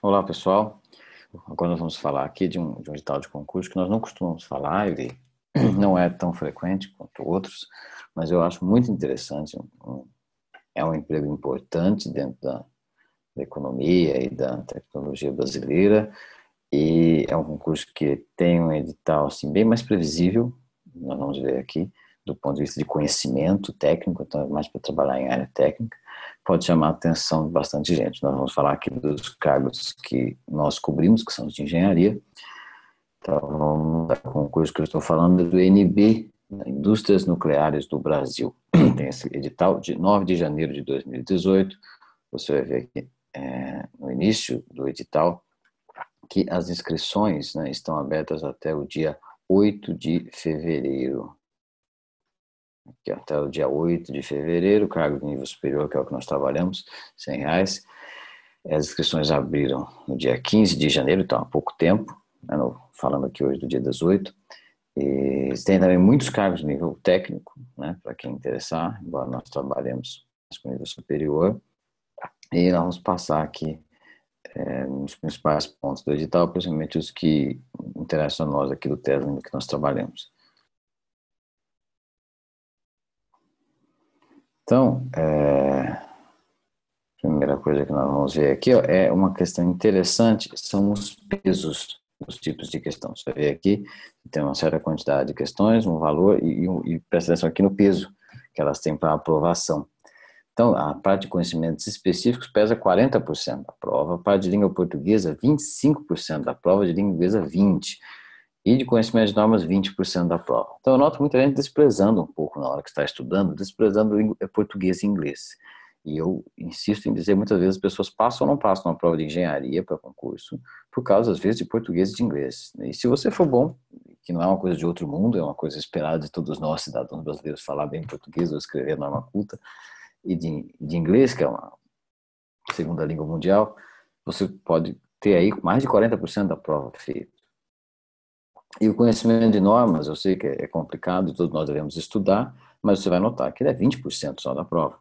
Olá, pessoal. Agora nós vamos falar aqui de um edital de concurso que nós não costumamos falar, ele não é tão frequente quanto outros, mas eu acho muito interessante. É um emprego importante dentro da economia e da tecnologia brasileira, e é um concurso que tem um edital assim, bem mais previsível, nós vamos ver aqui, do ponto de vista de conhecimento técnico, então é mais para trabalhar em área técnica, pode chamar a atenção de bastante gente. Nós vamos falar aqui dos cargos que nós cobrimos, que são os de engenharia. Então, vamos ao concurso que eu estou falando é do INB, Indústrias Nucleares do Brasil. Tem esse edital de 9 de janeiro de 2018. Você vai ver aqui no início do edital que as inscrições, né, estão abertas até o dia 8 de fevereiro. Aqui, até o dia 8 de fevereiro, cargo de nível superior, que é o que nós trabalhamos, R$ 100. As inscrições abriram no dia 15 de janeiro, então há pouco tempo, né, falando aqui hoje do dia 18. E tem também muitos cargos de nível técnico, né, para quem interessar, embora nós trabalhemos com nível superior. E nós vamos passar aqui nos principais pontos do edital, principalmente os que interessam a nós aqui do Tesla, que nós trabalhamos. Então, a primeira coisa que nós vamos ver aqui é uma questão interessante, são os pesos dos tipos de questão. Você vê aqui, tem uma certa quantidade de questões, um valor, e presta atenção aqui no peso que elas têm para aprovação. Então, a parte de conhecimentos específicos pesa 40% da prova, a parte de língua portuguesa, 25% da prova, de língua inglesa, 20%. E de conhecimento de normas, 20% da prova. Então, eu noto muita gente desprezando um pouco na hora que está estudando, desprezando português e inglês. E eu insisto em dizer, muitas vezes as pessoas passam ou não passam na prova de engenharia para concurso, por causa, às vezes, de português e de inglês. E se você for bom, que não é uma coisa de outro mundo, é uma coisa esperada de todos nós, cidadãos brasileiros, falar bem português ou escrever norma culta, e de inglês, que é uma segunda língua mundial, você pode ter aí mais de 40% da prova feita. E o conhecimento de normas, eu sei que é complicado e todos nós devemos estudar, mas você vai notar que ele é 20% só da prova.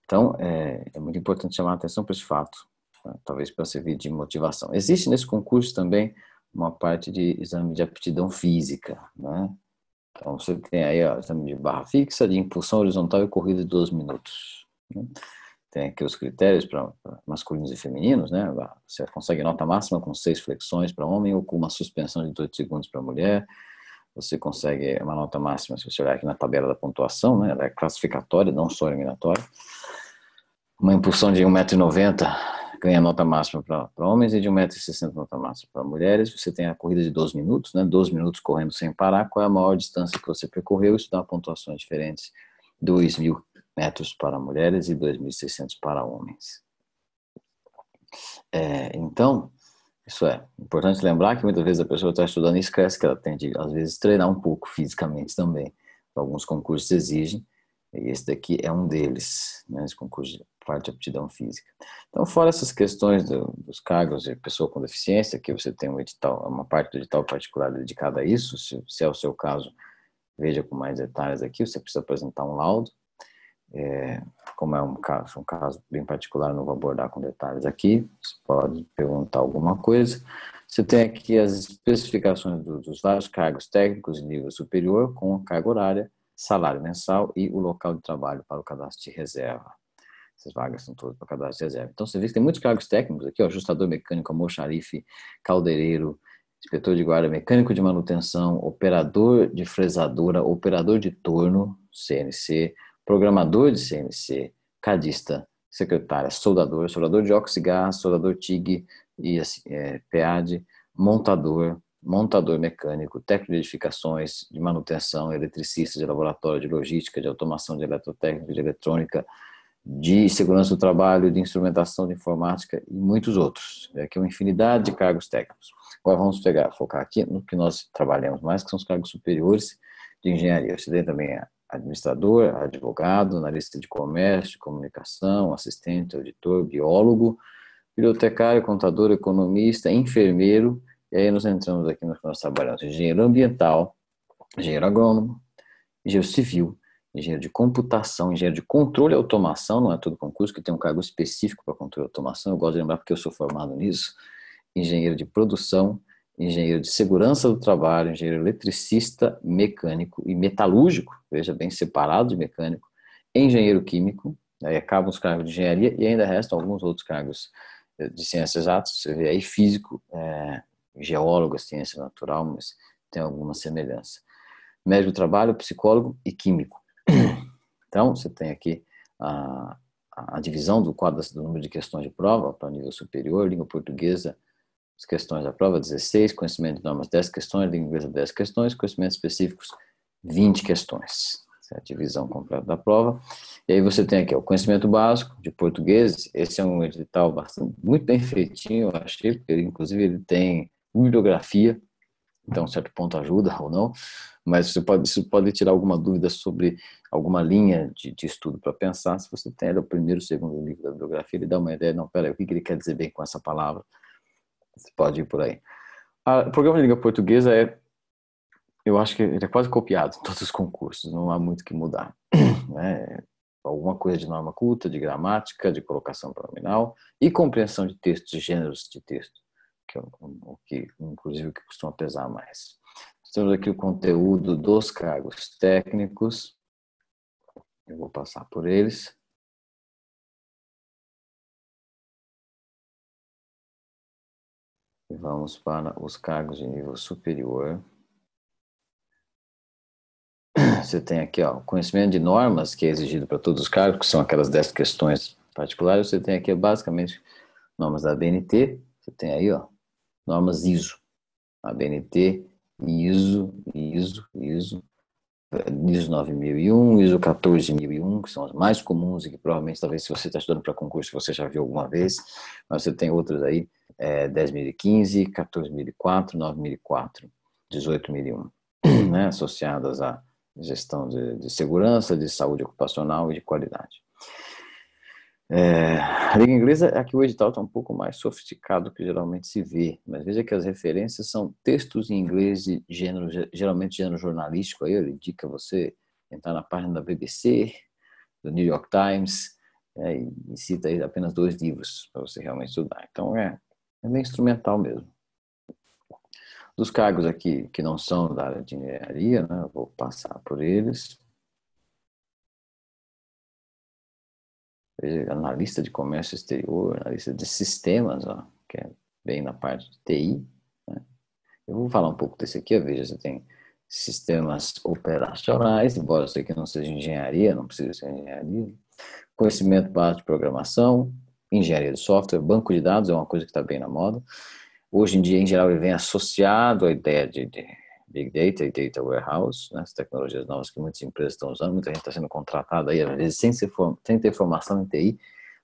Então, é muito importante chamar a atenção para esse fato, né? Talvez para servir de motivação. Existe nesse concurso também uma parte de exame de aptidão física, né? Então, você tem aí o exame de barra fixa, de impulsão horizontal e corrida de 12 minutos, né? Tem aqui os critérios para masculinos e femininos, né? Você consegue nota máxima com 6 flexões para homem ou com uma suspensão de 2 segundos para mulher. Você consegue uma nota máxima, se você olhar aqui na tabela da pontuação, né? Ela é classificatória, não só eliminatória. Uma impulsão de 1,90 m ganha nota máxima para homens e de 1,60 m nota máxima para mulheres. Você tem a corrida de 12 minutos, né? 12 minutos correndo sem parar. Qual é a maior distância que você percorreu? Isso dá pontuações diferentes. 2.000 metros para mulheres e 2.600 para homens. Então, isso é importante lembrar que muitas vezes a pessoa está estudando e esquece que ela tem de, às vezes, treinar um pouco fisicamente também. Alguns concursos exigem, e esse daqui é um deles, né, esse concurso de parte de aptidão física. Então, fora essas questões dos cargos de pessoa com deficiência, que você tem um edital, uma parte do edital particular dedicada a isso, se é o seu caso, veja com mais detalhes aqui, você precisa apresentar um laudo. Como é um caso bem particular, não vou abordar com detalhes aqui, você pode perguntar alguma coisa. Você tem aqui as especificações dos vários cargos técnicos de nível superior, com a carga horária, salário mensal e o local de trabalho para o cadastro de reserva. Essas vagas são todas para cadastro de reserva. Então, você vê que tem muitos cargos técnicos aqui, ó, ajustador mecânico, almoxarife, caldeireiro, inspetor de guarda, mecânico de manutenção, operador de fresadora, operador de torno, CNC, programador de CNC, cadista, secretária, soldador de óxido de gás, soldador TIG e assim, PAD, montador mecânico, técnico de edificações, de manutenção, eletricista de laboratório, de logística, de automação, de eletrotécnica, de eletrônica, de segurança do trabalho, de instrumentação de informática e muitos outros. É aqui uma infinidade de cargos técnicos. Agora vamos focar aqui no que nós trabalhamos mais, que são os cargos superiores de engenharia. Você tem também administrador, advogado, analista de comércio, comunicação, assistente, auditor, biólogo, bibliotecário, contador, economista, enfermeiro, e aí nós entramos aqui no que nós trabalhamos: engenheiro ambiental, engenheiro agrônomo, engenheiro civil, engenheiro de computação, engenheiro de controle e automação, não é todo concurso que tem um cargo específico para controle e automação, eu gosto de lembrar porque eu sou formado nisso, engenheiro de produção, engenheiro de segurança do trabalho, engenheiro eletricista, mecânico e metalúrgico, veja bem, separado de mecânico, engenheiro químico, aí acabam os cargos de engenharia e ainda restam alguns outros cargos de ciências exatas, você vê aí físico, geólogo, ciência natural, mas tem alguma semelhança. Médico do trabalho, psicólogo e químico. Então, você tem aqui a divisão do quadro do número de questões de prova para o nível superior, língua portuguesa, as questões da prova, 16, conhecimento de normas, 10 questões, língua inglesa, 10 questões, conhecimentos específicos, 20 questões. Essa é a divisão completa da prova. E aí você tem aqui o conhecimento básico de português, esse é um edital muito bem feitinho, eu achei, porque inclusive ele tem bibliografia, então, certo ponto ajuda ou não, mas isso pode tirar alguma dúvida sobre alguma linha de estudo para pensar. Se você tem o primeiro, segundo livro da bibliografia, ele dá uma ideia, não, peraí, o que ele quer dizer bem com essa palavra? Você pode ir por aí. O programa de língua portuguesa eu acho que ele é quase copiado em todos os concursos, não há muito o que mudar. Né? Alguma coisa de norma culta, de gramática, de colocação pronominal e compreensão de textos e gêneros de texto, que é inclusive o que costuma pesar mais. Temos aqui o conteúdo dos cargos técnicos, eu vou passar por eles. E vamos para os cargos de nível superior. Você tem aqui, ó, conhecimento de normas, que é exigido para todos os cargos, que são aquelas 10 questões particulares. Você tem aqui, basicamente, normas da ABNT. Você tem aí, ó, normas ISO. ABNT, ISO 9001, ISO 14001, que são as mais comuns e que provavelmente, talvez, se você está estudando para concurso, você já viu alguma vez. Mas você tem outras aí, 10.015, 14.004, 9.004, 18.001, né, associadas à gestão de segurança, de saúde ocupacional e de qualidade. A língua inglesa, aqui o edital está um pouco mais sofisticado do que geralmente se vê, mas veja que as referências são textos em inglês de gênero, geralmente gênero jornalístico, aí ele indica você entrar na página da BBC, do New York Times, e cita aí apenas 2 livros para você realmente estudar. Então é bem instrumental mesmo. Dos cargos aqui que não são da área de engenharia, né, eu vou passar por eles. Analista de comércio exterior, analista de sistemas, ó, que é bem na parte de TI. Né? Eu vou falar um pouco desse aqui, veja, você tem sistemas operacionais, embora isso aqui não seja engenharia, não precisa ser engenharia. Conhecimento básico de programação, engenharia de software, banco de dados é uma coisa que está bem na moda. Hoje em dia, em geral, ele vem associado à ideia de Big Data e Data Warehouse, né, as tecnologias novas que muitas empresas estão usando, muita gente está sendo contratada aí, às vezes sem ter formação em TI,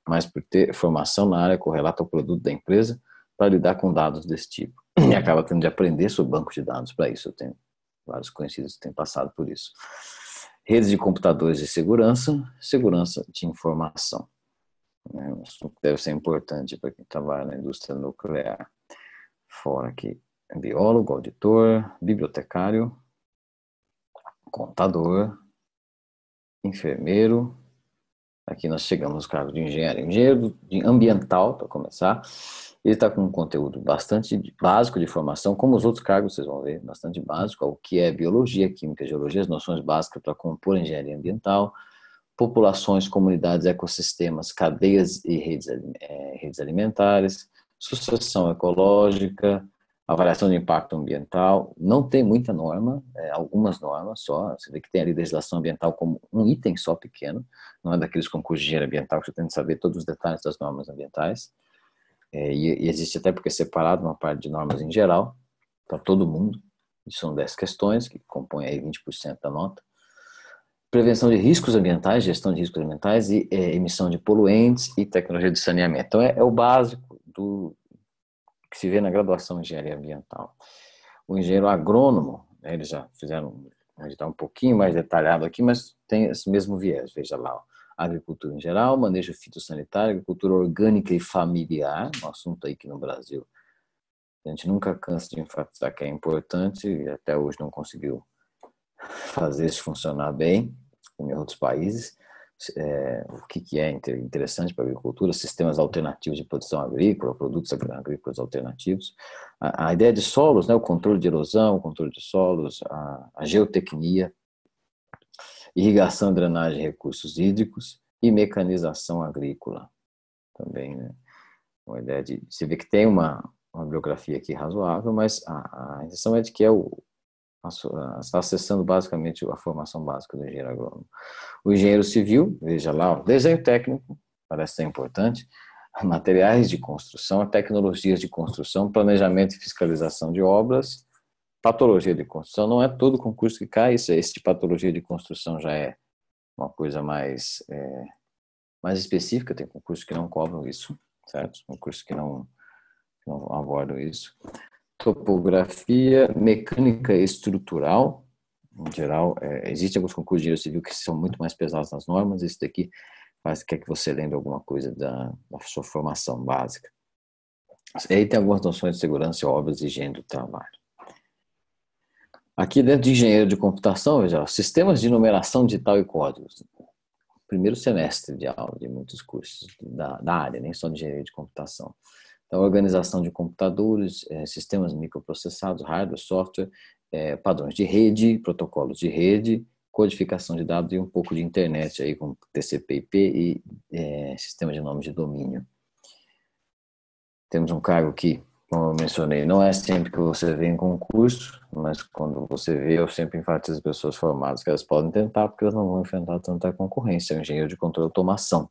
mas por ter formação na área correlata ao produto da empresa, para lidar com dados desse tipo. E acaba tendo de aprender sobre banco de dados para isso. Eu tenho vários conhecidos que têm passado por isso. Redes de computadores de segurança, segurança de informação. Né, um assunto que deve ser importante para quem trabalha na indústria nuclear. Fora aqui, biólogo, auditor, bibliotecário, contador, enfermeiro. Aqui nós chegamos nos cargos de engenheiro. Engenheiro ambiental, para começar. Ele está com um conteúdo bastante básico de formação, como os outros cargos, vocês vão ver, bastante básico, o que é biologia, química, geologia, as noções básicas para compor engenharia ambiental, populações, comunidades, ecossistemas, cadeias e redes alimentares, sucessão ecológica, avaliação de impacto ambiental. Não tem muita norma, algumas normas só. Você vê que tem ali legislação ambiental como um item só pequeno, não é daqueles concursos de engenharia ambiental que você tem que saber todos os detalhes das normas ambientais. E existe até porque é separado uma parte de normas em geral, para todo mundo. E são 10 questões, que compõem aí 20% da nota. Prevenção de riscos ambientais, gestão de riscos ambientais e emissão de poluentes e tecnologia de saneamento. Então, é o básico do que se vê na graduação em engenharia ambiental. O engenheiro agrônomo, né, eles já fizeram um edital um pouquinho mais detalhado aqui, mas tem esse mesmo viés. Veja lá, ó, agricultura em geral, manejo fitossanitário, agricultura orgânica e familiar, um assunto aí que no Brasil a gente nunca cansa de enfatizar que é importante e até hoje não conseguiu fazer isso funcionar bem. como em outros países. O que é interessante para a agricultura, sistemas alternativos de produção agrícola, produtos agrícolas alternativos. A ideia de solos, né, o controle de erosão, o controle de solos, a geotecnia, irrigação, drenagem de recursos hídricos e mecanização agrícola. Também, né? Uma ideia de... Você vê que tem uma bibliografia aqui razoável, mas a intenção é de que está acessando basicamente a formação básica do engenheiro agrônomo. O engenheiro civil, veja lá, o desenho técnico, parece ser importante, materiais de construção, tecnologias de construção, planejamento e fiscalização de obras, patologia de construção. Não é todo concurso que cai, esse de patologia de construção já é uma coisa mais específica, tem concursos que não cobram isso, certo? Concursos que não abordam isso. Topografia, mecânica estrutural, em geral, existem alguns concursos de engenheiro civil que são muito mais pesados nas normas, esse daqui quer que você lembre alguma coisa da sua formação básica. E aí tem algumas noções de segurança, obras e higiene do trabalho. Aqui dentro de engenheiro de computação, veja, sistemas de numeração digital e códigos. Primeiro semestre de aula de muitos cursos da área, nem só de engenharia de computação. Então, organização de computadores, sistemas microprocessados, hardware, software, padrões de rede, protocolos de rede, codificação de dados e um pouco de internet aí com TCP/IP e sistema de nome de domínio. Temos um cargo que, como eu mencionei, não é sempre que você vê em concurso, mas quando você vê, eu sempre enfatizo as pessoas formadas que elas podem tentar, porque elas não vão enfrentar tanta concorrência. É o engenheiro de controle e automação.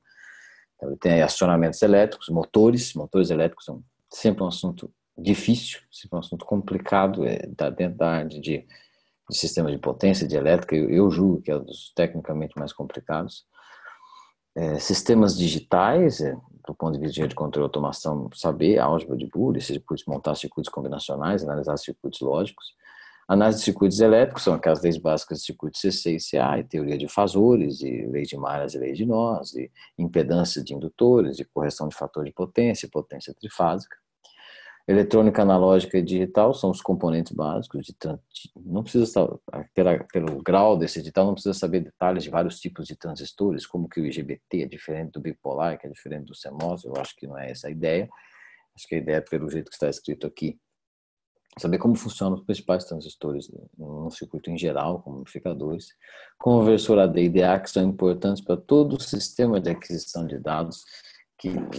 Então, ele tem aí acionamentos elétricos, motores elétricos são sempre um assunto difícil, sempre um assunto complicado, está dentro da área de sistema de potência, de elétrica, eu julgo que é um dos tecnicamente mais complicados. Sistemas digitais, do ponto de vista de controle e automação, saber álgebra de Boole, circuitos, montar circuitos combinacionais, analisar circuitos lógicos. Análise de circuitos elétricos são aquelas leis básicas de circuitos CC e CA, e teoria de fasores, e lei de Maras e lei de Nós, e impedância de indutores, e correção de fator de potência, e potência trifásica. Eletrônica analógica e digital são os componentes básicos. Não precisa, pelo grau desse digital, não precisa saber detalhes de vários tipos de transistores, como que o IGBT é diferente do bipolar, que é diferente do CMOS. Eu acho que não é essa a ideia. Acho que a ideia é, pelo jeito que está escrito aqui, saber como funcionam os principais transistores no circuito em geral, como amplificadores. Conversor AD e DA, que são importantes para todo o sistema de aquisição de dados,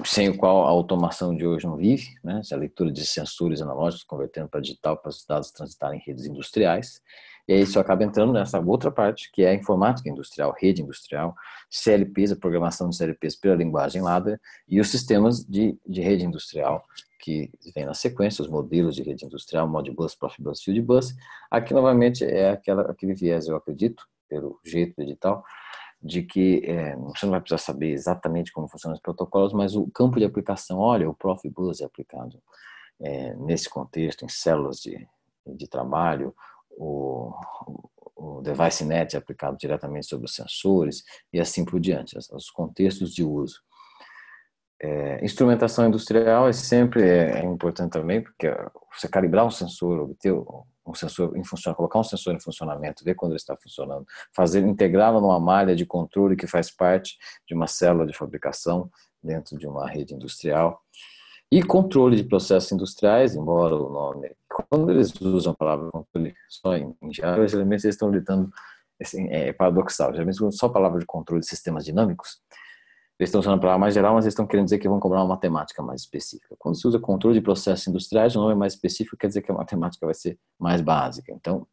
sem o qual a automação de hoje não vive, né? A leitura de sensores analógicos convertendo para digital para os dados transitarem em redes industriais. E aí isso acaba entrando nessa outra parte, que é a informática industrial, rede industrial, CLPs, a programação de CLPs pela linguagem ladder, e os sistemas de rede industrial, que vem na sequência, os modelos de rede industrial, Modbus, Profibus, Fieldbus. Aqui, novamente, é aquele viés, eu acredito, pelo jeito do edital, de que você não vai precisar saber exatamente como funcionam os protocolos, mas o campo de aplicação, olha, o Profibus é aplicado nesse contexto, em células de trabalho, o DeviceNet é aplicado diretamente sobre os sensores, e assim por diante, os contextos de uso. Instrumentação industrial sempre importante também, porque você calibrar um sensor, obter um sensor em funcionamento, colocar um sensor em funcionamento, ver quando ele está funcionando, integrá-lo numa malha de controle que faz parte de uma célula de fabricação dentro de uma rede industrial. E controle de processos industriais, embora o nome, quando eles usam a palavra controle só em geral, geralmente eles estão lidando, assim, é paradoxal, geralmente só a palavra de controle de sistemas dinâmicos, eles estão usando a palavra mais geral, mas eles estão querendo dizer que vão cobrar uma matemática mais específica. Quando se usa controle de processos industriais, o nome é mais específico, quer dizer que a matemática vai ser mais básica. Então,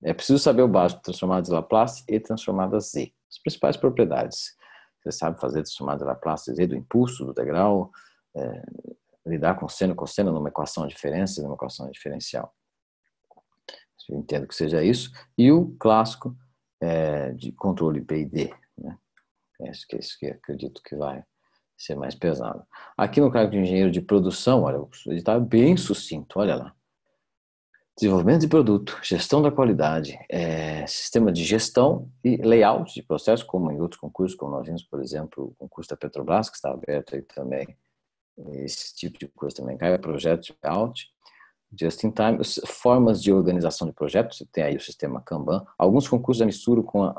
é preciso saber o básico, transformadas de Laplace e transformadas Z. As principais propriedades. Você sabe fazer transformadas de Laplace Z do impulso, do degrau, lidar com seno e cosseno numa equação de diferença e numa equação diferencial. Eu entendo que seja isso. E o clássico de controle P&D, né? Acho que é isso que acredito que vai ser mais pesado. Aqui no cargo de engenheiro de produção, olha, ele está bem sucinto, olha lá. Desenvolvimento de produto, gestão da qualidade, sistema de gestão e layout de processo, como em outros concursos, como nós vimos, por exemplo, o concurso da Petrobras, que está aberto aí também. Esse tipo de coisa também cai, projeto de layout, just in time, formas de organização de projetos, você tem aí o sistema Kanban. Alguns concursos já misturam com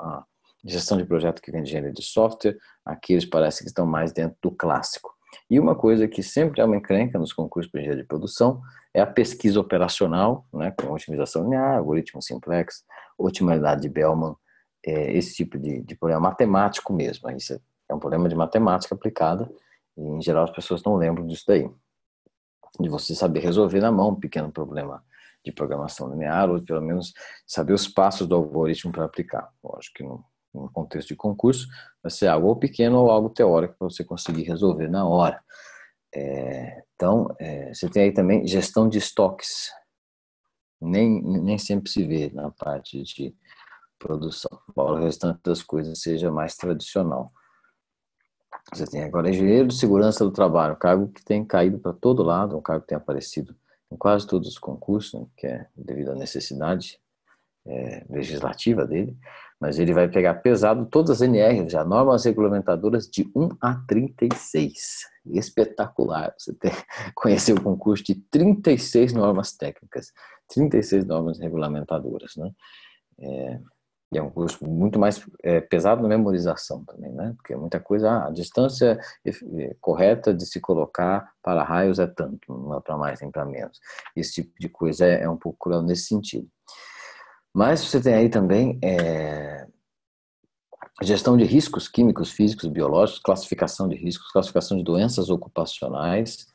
Gestão de projeto que vem de engenharia de software, aqui eles parecem que estão mais dentro do clássico. E uma coisa que sempre é uma encrenca nos concursos de engenharia de produção é a pesquisa operacional, né, com otimização linear, algoritmo simplex, otimidade de Bellman, esse tipo de problema matemático mesmo. Isso é um problema de matemática aplicada e, em geral, as pessoas não lembram disso daí. De você saber resolver na mão um pequeno problema de programação linear, ou pelo menos saber os passos do algoritmo para aplicar. Lógico que no contexto de concurso vai ser algo ou pequeno ou algo teórico para você conseguir resolver na hora. Então, você tem aí também gestão de estoques. Nem sempre se vê na parte de produção, embora o restante das coisas seja mais tradicional. Você tem agora engenheiro de segurança do trabalho, um cargo que tem caído para todo lado, um cargo que tem aparecido em quase todos os concursos, né, que é devido à necessidade legislativa dele, mas ele vai pegar pesado todas as NRs, já normas regulamentadoras de 1 a 36. Espetacular, você conhecer o concurso de 36 normas técnicas, 36 normas regulamentadoras, né? E é um curso muito mais pesado na memorização também, né? Porque muita coisa, a distância correta de se colocar para raios é tanto, não é para mais nem para menos. Esse tipo de coisa é um pouco cruel nesse sentido. Mas você tem aí também gestão de riscos químicos, físicos, biológicos, classificação de riscos, classificação de doenças ocupacionais.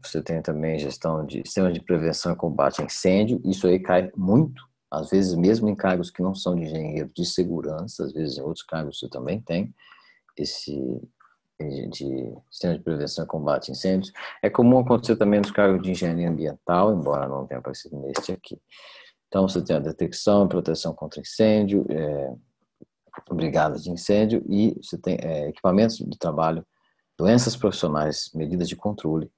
Você tem também gestão de sistemas de prevenção e combate a incêndio. Isso aí cai muito, às vezes mesmo em cargos que não são de engenheiro de segurança, às vezes em outros cargos você também tem esse de sistema de prevenção e combate a incêndios. É comum acontecer também nos cargos de engenharia ambiental, embora não tenha aparecido neste aqui. Então, você tem a detecção e proteção contra incêndio, brigadas de incêndio, e você tem equipamentos de trabalho, doenças profissionais, medidas de controle,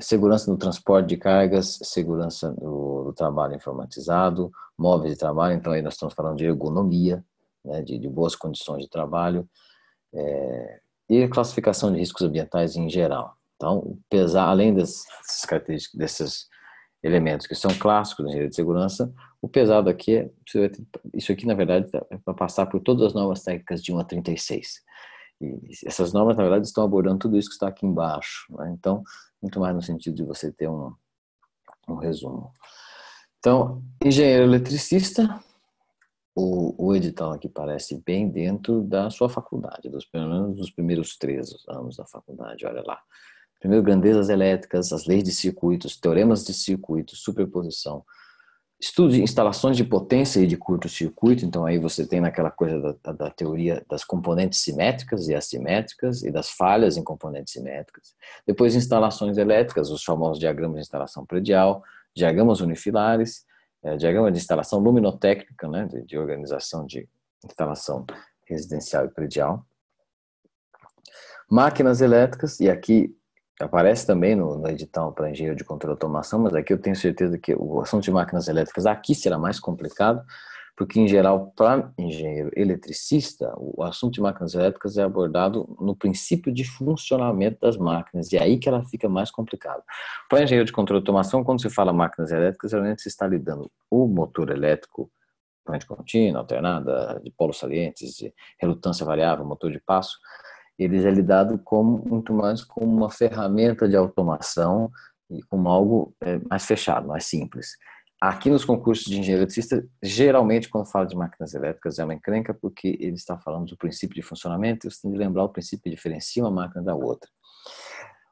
segurança no transporte de cargas, segurança do trabalho informatizado, móveis de trabalho. Então, aí nós estamos falando de ergonomia, né, de boas condições de trabalho, e classificação de riscos ambientais em geral. Então, além dessas características, desses elementos que são clássicos da engenharia de segurança, o pesado aqui isso aqui na verdade é para passar por todas as normas técnicas de 1 a 36. E essas normas na verdade estão abordando tudo isso que está aqui embaixo, né? Então, muito mais no sentido de você ter um resumo. Então, engenheiro eletricista, o edital aqui parece bem dentro da sua faculdade, pelo menos dos primeiros 3 anos da faculdade, olha lá. Primeiro, grandezas elétricas, as leis de circuitos, teoremas de circuitos, superposição, estudo de instalações de potência e de curto-circuito. Então aí você tem naquela coisa da teoria das componentes simétricas e assimétricas e das falhas em componentes simétricas. Depois, instalações elétricas, os famosos diagramas de instalação predial, diagramas unifilares, diagrama de instalação luminotécnica, né, de organização de instalação residencial e predial. Máquinas elétricas, e aqui aparece também no edital para engenheiro de controle e automação, mas aqui eu tenho certeza que o assunto de máquinas elétricas aqui será mais complicado, porque em geral para engenheiro eletricista, o assunto de máquinas elétricas é abordado no princípio de funcionamento das máquinas, e aí que ela fica mais complicada. Para engenheiro de controle e automação, quando se fala máquinas elétricas, geralmente se está lidando o motor elétrico, corrente contínua, alternada, de polos salientes, de relutância variável, motor de passo. Ele é lidado muito mais como uma ferramenta de automação e como algo mais fechado, mais simples. Aqui nos concursos de engenheiro eletricista, geralmente quando fala de máquinas elétricas é uma encrenca, porque ele está falando do princípio de funcionamento e você tem de lembrar o princípio que diferencia uma máquina da outra.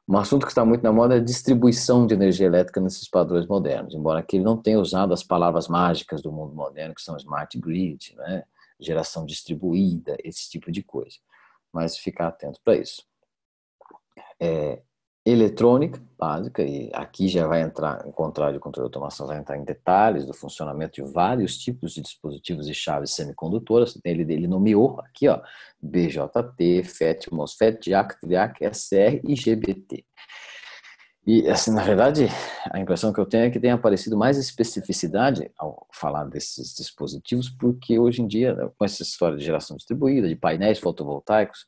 Um assunto que está muito na moda é a distribuição de energia elétrica nesses padrões modernos, embora aqui ele não tenha usado as palavras mágicas do mundo moderno, que são smart grid, né, geração distribuída, esse tipo de coisa. Mas ficar atento para isso. Eletrônica básica, e aqui já vai entrar, em contrário de controle de automação, vai entrar em detalhes do funcionamento de vários tipos de dispositivos e chaves semicondutoras. Ele nomeou aqui, ó, BJT, FET, MOSFET, DIAC, TRIAC, SR e GBT. E, assim, na verdade, a impressão que eu tenho é que tem aparecido mais especificidade ao falar desses dispositivos, porque hoje em dia, com essa história de geração distribuída, de painéis fotovoltaicos,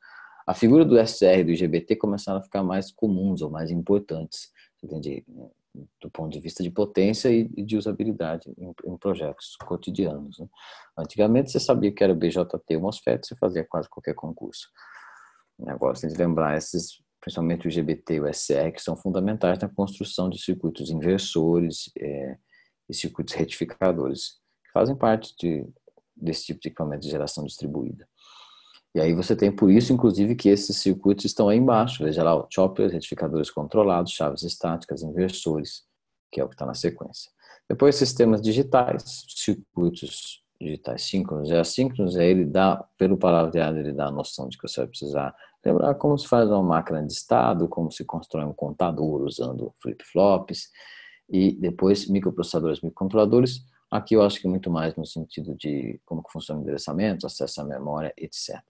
a figura do SR e do IGBT começaram a ficar mais comuns ou mais importantes, de do ponto de vista de potência e de usabilidade em projetos cotidianos, né? Antigamente você sabia que era BJT ou MOSFET, você fazia quase qualquer concurso. Agora você tem que lembrar esses, principalmente o GBT e o SR, que são fundamentais na construção de circuitos inversores e circuitos retificadores, que fazem parte desse tipo de equipamento de geração distribuída. E aí você tem, por isso, inclusive, que esses circuitos estão aí embaixo. Veja lá, o chopper, retificadores controlados, chaves estáticas, inversores, que é o que está na sequência. Depois, sistemas digitais, circuitos digitais síncronos e assíncronos, aí ele dá, pelo palavreado, ele dá a noção de que você vai precisar lembrar como se faz uma máquina de estado, como se constrói um contador usando flip-flops, e depois microprocessadores, microcontroladores. Aqui eu acho que muito mais no sentido de como que funciona o endereçamento, acesso à memória, etc.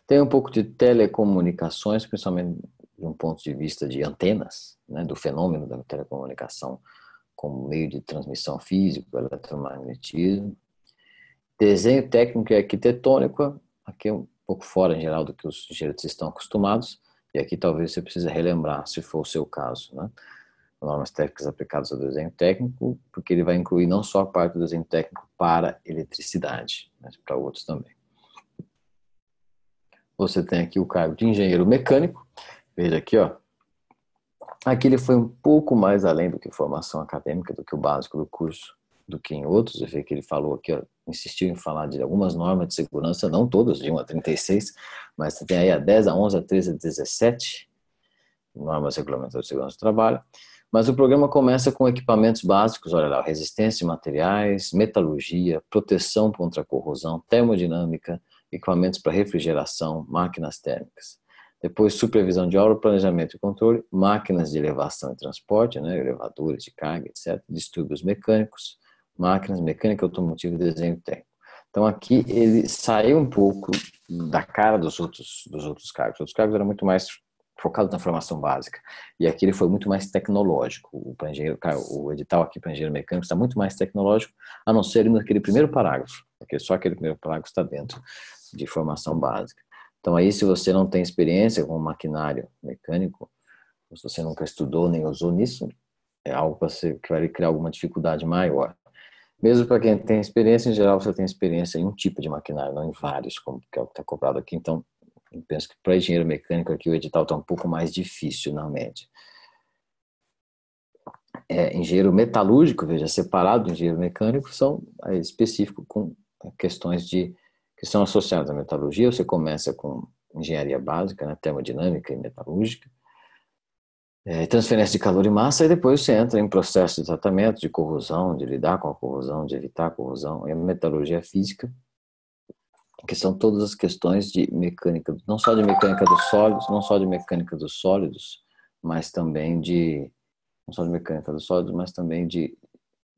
Tem um pouco de telecomunicações, principalmente de um ponto de vista de antenas, né, do fenômeno da telecomunicação como meio de transmissão físico, eletromagnetismo. Desenho técnico e arquitetônico, aqui é um pouco fora em geral do que os engenheiros estão acostumados, e aqui talvez você precise relembrar, se for o seu caso, né? Normas técnicas aplicadas ao desenho técnico, porque ele vai incluir não só a parte do desenho técnico para eletricidade, mas para outros também. Você tem aqui o cargo de engenheiro mecânico, veja aqui, ó. Aqui ele foi um pouco mais além do que formação acadêmica, do que o básico do curso, do que em outros. Você vê que ele falou aqui, ó, insistiu em falar de algumas normas de segurança, não todas, de 1 a 36, mas você tem aí a 10, a 11, a 13, a 17, normas regulamentares de segurança do trabalho. Mas o programa começa com equipamentos básicos, olha lá, resistência de materiais, metalurgia, proteção contra a corrosão, termodinâmica, equipamentos para refrigeração, máquinas térmicas. Depois, supervisão de obra, planejamento e controle, máquinas de elevação e transporte, né, elevadores de carga, etc., distúrbios mecânicos, máquinas, mecânica automotiva e desenho técnico. Então aqui ele saiu um pouco da cara dos outros cargos. Os outros cargos eram muito mais focado na formação básica. E aqui ele foi muito mais tecnológico. O edital aqui para engenheiro mecânico está muito mais tecnológico, a não ser naquele primeiro parágrafo, porque só aquele primeiro parágrafo está dentro de formação básica. Então aí, se você não tem experiência com maquinário mecânico, se você nunca estudou nem usou nisso, é algo que vai criar alguma dificuldade maior. Mesmo para quem tem experiência, em geral você tem experiência em um tipo de maquinário, não em vários, como que é o que está cobrado aqui. Então, eu penso que para engenheiro mecânico aqui o edital está um pouco mais difícil na média. Engenheiro metalúrgico, veja, separado do engenheiro mecânico, são específicos com questões que são associadas à metalurgia. Você começa com engenharia básica, né, termodinâmica e metalúrgica, transferência de calor e massa, e depois você entra em processo de tratamento, de corrosão, de lidar com a corrosão, de evitar a corrosão, e a metalurgia física, que são todas as questões de mecânica, não só de mecânica dos sólidos, mas também não só de mecânica dos sólidos, mas também de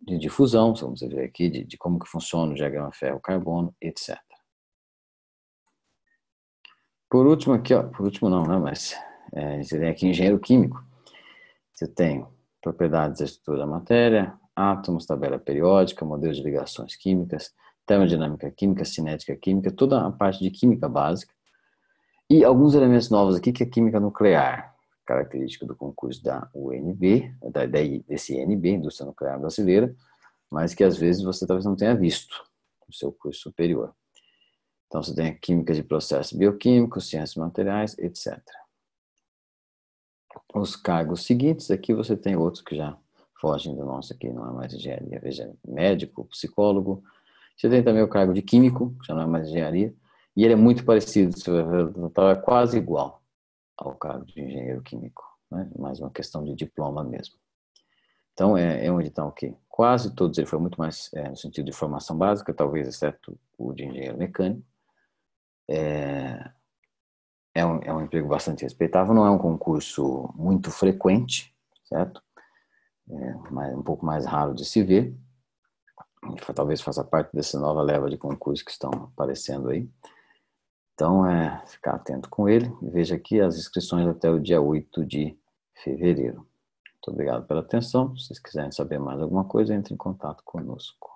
difusão, vamos ver aqui, de como que funciona o diagrama ferro-carbono, etc. Por último aqui, ó, por último não, né, mas você tem aqui engenheiro químico. Você tem propriedades da estrutura da matéria, átomos, tabela periódica, modelos de ligações químicas, termodinâmica química, cinética química, toda a parte de química básica. E alguns elementos novos aqui, que é química nuclear, característica do concurso da UNB, desse INB, Indústria Nuclear Brasileira, mas que às vezes você talvez não tenha visto no seu curso superior. Então você tem a química de processos bioquímicos, ciências materiais, etc. Os cargos seguintes, aqui você tem outros que já fogem do nosso aqui, não é mais engenharia, veja, médico, psicólogo. Você tem também o cargo de químico, que já não é mais engenharia, e ele é muito parecido, você vai ver, é quase igual ao cargo de engenheiro químico, né? Mais uma questão de diploma mesmo. Então é um edital que quase todos, ele foi muito mais no sentido de formação básica, talvez exceto o de engenheiro mecânico. É um emprego bastante respeitável, não é um concurso muito frequente, certo? Um pouco mais raro de se ver. Talvez faça parte dessa nova leva de concursos que estão aparecendo aí. Então, ficar atento com ele. Veja aqui as inscrições até o dia 8 de fevereiro. Muito obrigado pela atenção. Se vocês quiserem saber mais alguma coisa, entre em contato conosco.